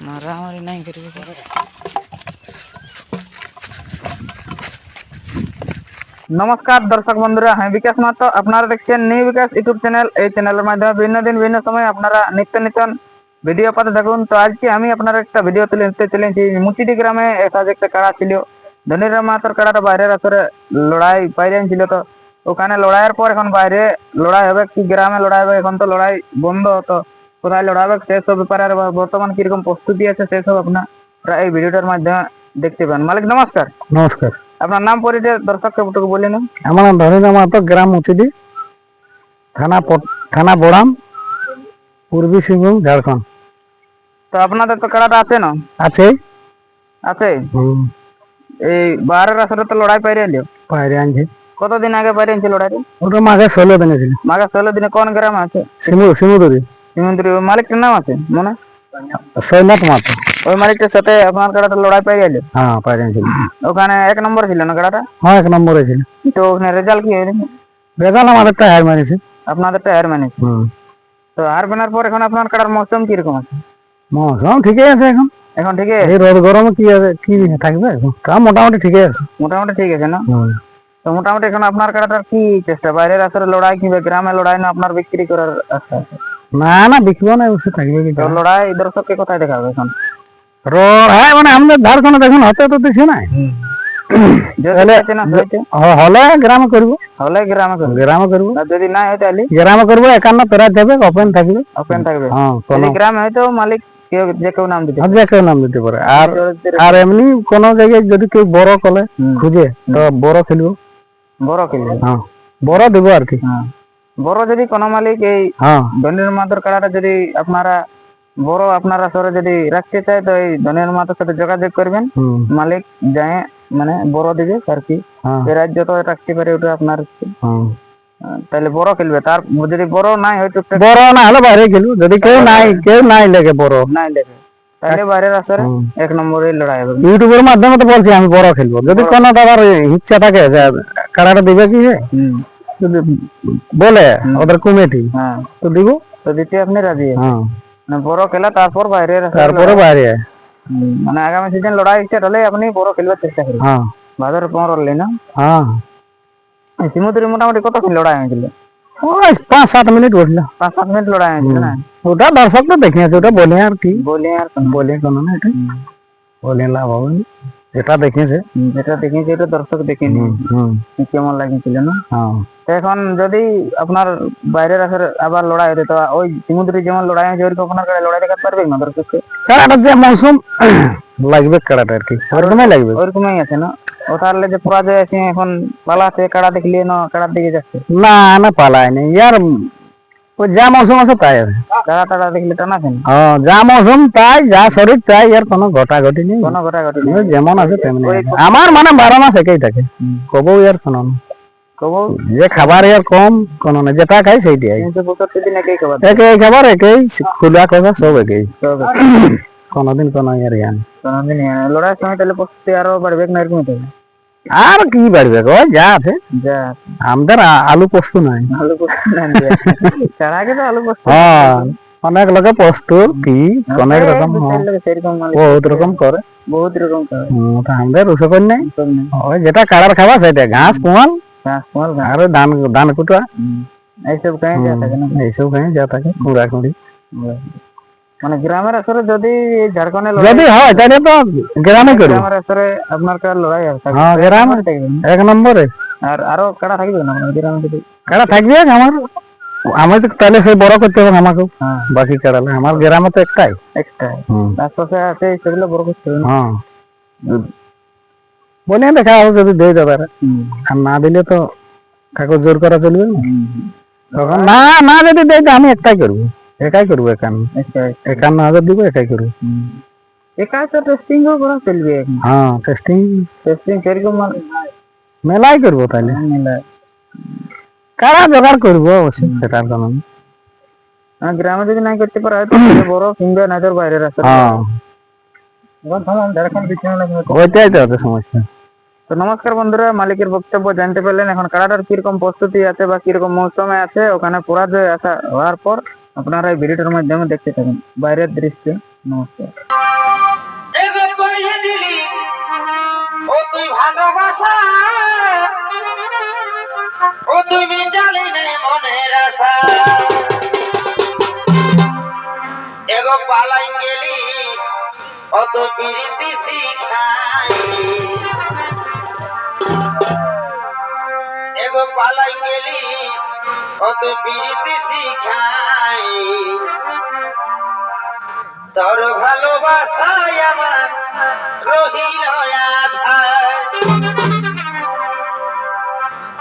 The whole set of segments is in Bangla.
মারামারি নাই করবে। নমস্কার দর্শক বন্ধুরা, আমি বিকাশ মাহাতো। আপনারা দেখছেন নিউ বিকাশ ইউটিউব চ্যানেল। এই চ্যানেলের মাধ্যমে ভিন্ন দিন ভিন্ন সময় আপনারা নিত্য নতুন ভিডিও পাতে থাকুন। তো আজকে আমি আপনার একটা ভিডিও তুলে নিতে চলেছি। মুচিডি গ্রামে একটা কাড়া ছিল। ধনিরাম মাহাতোর কাড়াটা বাইরের আসরে লড়াই বাইরে ছিল। তো ওখানে লড়াইয়ের পর এখন বাইরে লড়াই হবে কি গ্রামে লড়াই হবে, এখন তো লড়াই বন্ধ। তো কোথায় লড়াই হবে সেসব ব্যাপারে আর বর্তমান কিরকম প্রস্তুতি আছে সেসব আপনারা এই ভিডিওটার মাধ্যমে দেখতে পান। মালিক নমস্কার। নমস্কার। আপনার নাম পরিচয় দর্শককে একটু বলে নিন। আমার নাম ধনিরাম মাহাতো, গ্রাম মুচিডি, থানা বোড়াম, পূর্বী সিংভূম, ঝাড়খণ্ড। তো আপনাদের তো কাড়াটা আছে না? আছে। আছে। এই বারের আসরে তো লড়াই পাইরে এলো। বাইরে আনছে। কতদিন আগে পাইরে আনছে লড়াইটা? ওটা মাঘে 16 দিনে ছিল। মাঘে 16 দিনে কোন গ্রামে আছে? সিমুদুরি। সিমন্ত্রী মালিকটার নাম আছে মনে? সৈনাথ মাহাতো। ওই মালিকটার সাথে আপনার কাড়াটা লড়াই পাইরে এলো? হ্যাঁ, বাইরে আনছিল। ওখানে 1 নম্বর ছিল না কাড়াটা? হ্যাঁ, 1 নম্বরে ছিল। তো ওখানে রেজাল্ট কি হয়েছে? রেজাল্ট আমাদেরটা হার মারিছে। আপনাদেরটা হার মানেছে। তো হার মানার পর এখন আপনার কাড়ার মৌসুম কিরকম আছে? মৌসুম ঠিকই আছে এখন। এখন ঠিক আছে? এই রোদ গরমে কি আছে, কি থাকবে এখন? কাম মোটামুটি ঠিকই আছে। মোটামুটি ঠিক আছে না? তো মোটামুটি এখন আপনার কাড়াটার কি চেষ্টা, বাইরের আসরে লড়াই কিংবা গ্রামে লড়াই না আপনার বিক্রি করার আশা আছে? না বিকবো না, বসে থাকবে কি? তো লড়াই দর্শককে কোথায় দেখাবে এখন? হ্যাঁ, মানে আমাদের ঝাড়খণ্ডে দেখুন হতে তো দিচ্ছে না। হলে গ্রামে করবো। হলে গ্রামে করবো। গ্রামে করবো। যদি না হয় তাহলে গ্রামে করবো। 51 প্রাইজ দেবে, ওপেন থাকবে। ওপেন থাকবে। যদি গ্রামে হয়তো মালিক যে কেউ নাম দিতে যে কেউ নাম দিতে পারে। আর এমনি কোন জায়গায় যদি কেউ বড় কলে খুঁজে তো বড় খেলবো। বড় খেলবে? হ্যাঁ, বড় দেবো আর কি। বড় যদি কোন মালিক এই ধনির মাহাতোর কাড়াটা যদি আপনারা বড় আপনার আসরে যদি রাখতে চায় তো এই ধনির মাহাতোর সাথে যোগাযোগ করবেন। মালিক যায় মানে বড় দিবে আর কি। প্রাইজ যত রাখতে পারে ওটা আপনার। তাহলে বড় খেলবে। তার যদি বড় নাই হয়তো বড় না হলে বাইরে খেলবো। যদি কেউ নাই লেগে বড় নাই লেগে তাহলে বাইরের আসরে 1 নম্বরে লড়াই হবে। ইউটিউবের মাধ্যমে তো বলছি আমি বড় খেলবো। যদি কোনো দাদার ইচ্ছা থাকে যে কাড়াটা দিবে কি যদি বলে ওদের কমিটি তো দিব। তো দিতে আপনি রাজি? মানে বড় খেলা তারপর বাইরের বাইরে মানে আগামী সিজন লড়াই স্টার্ট হলে আপনি বড় খেলবার চেষ্টা করবেন। ভাদর 15 না? সিমুদুরি মোটামুটি কতক্ষণ লড়াই হয়েছিল? 5-7 মিনিট উঠলো। 5-7 মিনিট লড়াই হয়েছিল না? ওটা দর্শক তো দেখে আছে। ওটা বলে আর কি, বলে কোনো না, এটা বলে লাভ হবে না। যেটা দেখেছে এটা দর্শক দেখেনি কেমন লাগেছিল না? এখন যদি আপনার বাইরের আসরে আবার লড়াই হতো তো ওই সিমুদুরি যেমন লড়াই হয়েছে ওইরকম আপনার লড়াই দেখাতে পারবে না দর্শককে? কাড়াটা যে মৌসুম লাগবে কাড়াটা আর কি ওরকমই লাগবে। ওরকমই আছে না? ও তাহলে যে পরাজয় আছে এখন পালাতে কাড়া দেখলে না কাড়ার দিকে যাচ্ছে? না পালায় না ইয়ার। ওই যা মৌসুম আছে তাই আছে। কাড়া দেখলে টানাছেন? যা মৌসুম তাই, যা শরীর তাই, ইয়ার কোনো ঘটাঘটি নেই। যেমন আছে তেমনি। আমার মানে 12 মাস একই থাকে। কবো ইয়ার কোনো যে খাবার ইয়ার কম কোনো না, যেটা খাই সেইটাই। একই খাবার, একই খোলা কথা, সব একই। কোনদিন কোনো ইয়ার লড়াইয়ের সময় তাহলে প্রস্তুতি আরো বাড়বে না এরকম? আর কি বাড়বে গো, যা আছে। আমাদের আলু পোস্ত নাই। অনেক লোকে পোস্ত কি অনেক রকম বহুত রকম করে। আমাদের ওসব নাই। ওই যেটা কাড়ার খাওয়া সেটা ঘাস কোয়াল আর ধান কুটা এইসব খাই যা থাকে কুড়া কুড়ি। মানে গ্রামের আসরে যদি ঝাড়খণ্ডে যদি হয় তাহলে তো গ্রামে করি। গ্রামের আসরে আপনার কার লড়াই হবে? গ্রামে 1 নম্বরে। আর আরো কাড়া থাকবে না গ্রামে? যদি কাড়া থাকবে আমার, আমি তো তাহলে সেই বড় করতে হবে আমাকে। বাকি কাড়ালে আমার গ্রামে তো একটাই। আশপাশে আছে সেগুলো বড় করতে হবে। বলে দেখা হবে যদি দিয়ে দেবে। আর না দিলে তো কাগজ জোর করা চলবে তখন। না যদি দেয় আমি একাই করবো 51,000 দিব, একাই করবো। একাই তো টেস্টিং করা চলবে। টেস্টিং সেরকম মেলাই করবো তাহলে। কারা জোগাড় করবো অবশ্যই, সেটার কারণ গ্রামে যদি নাই করতে পারে বড় কিংবা নজর বাইরে রাখতে। ওইটাই তো ওদের সমস্যা। তো নমস্কার বন্ধুরা, মালিকের বক্তব্য জানতে পারলেন। এখন কাড়াটার কিরকম প্রস্তুতি আছে বা কিরকম মৌসুমে আছে, ওখানে পরাজয় আসা হওয়ার পর আপনারা এই ভিডিওটার মাধ্যমে দেখতে থাকুন বাইরের দৃশ্য। নমস্কার। এগো কইয়ে দিলি ও তুই ভালোবাসা, ও তুই মিটালি নে মনের আশা। এগো পালাই গেলি ও তুই প্রীতি শিখাই, এগো পালাই গেলি ও তুই প্রীতি শিখাই। তোর ভালোবাসায় আমার রহিল আধার,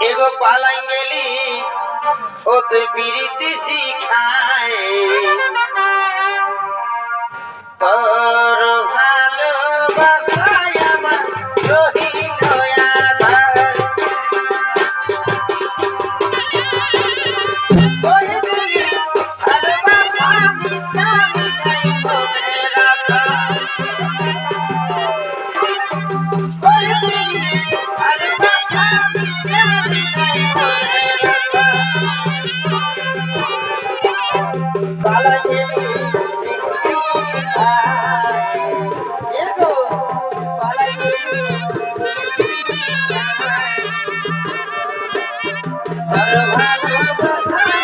এগো পালাই গেলি ও তুই প্রীতি শিখায়। তোর ভালোবাসায় আমার রহিল আধার। ওই দিলি ভালোবাসা মিথ্যা মিঠাই মনে রাখা, ওই দিলি ভালোবাসা মিথ্যা মিঠাই মনে রাখা। পালাই গেলি এগো পালাই গেলি তোর ভালোবাসায়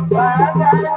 Bye.